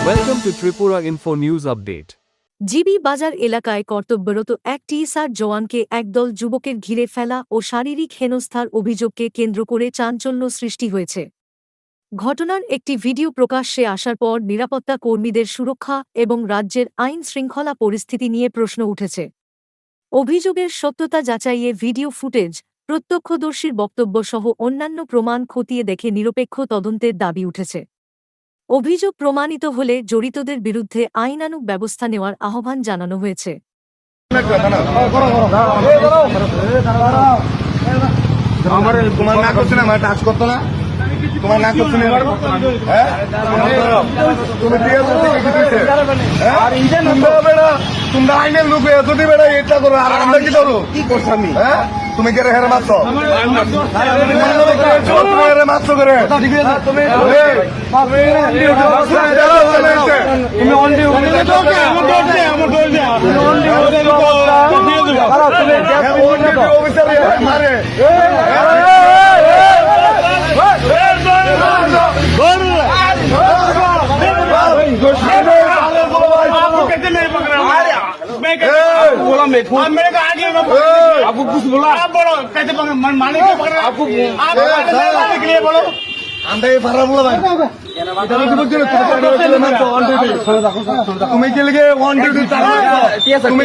Welcome to Tripura Info News Update. GB বাজার এলাকায় কর্তব্যরত এক টিএসআর জওয়ানকে একদল যুবকের ঘিরে ফেলা ও শারীরিক হেনস্থার অভিযোগকে কেন্দ্র করে চাঞ্চল্য সৃষ্টি হয়েছে। ঘটনার একটি ভিডিও প্রকাশ্যে আসার পর নিরাপত্তা কর্মীদের সুরক্ষা এবং রাজ্যের আইন শৃঙ্খলা পরিস্থিতি নিয়ে প্রশ্ন উঠেছে। অভিযোগের সত্যতা যাচাইয়ে ভিডিও ফুটেজ, প্রত্যক্ষদর্শীর বক্তব্য সহ অন্যান্য প্রমাণ খতিয়ে দেখে নিরপেক্ষ তদন্তের দাবি উঠেছে। অভিযোগ প্রমাণিত হলে জড়িতদের বিরুদ্ধে আইনানুগ ব্যবস্থা নেওয়ার আহ্বান জানানো হয়েছে। তোমার না করছে না টাচ করতো না, তোমার না করছে না, তোমরা আইনের লোক যদি বেড়া এটা করো আর আমরা কি করো, কি করছো আমি? তুমি কে হেরে মাত্র মাত্র করে মারে आपको कुछ बोला आप बोलो कैसे माने के पकड़ आपको आप के लिए बोलो আমরা এই ভাড়া বলা ভাই তুমি কি লিখে 1 2 3 তুমি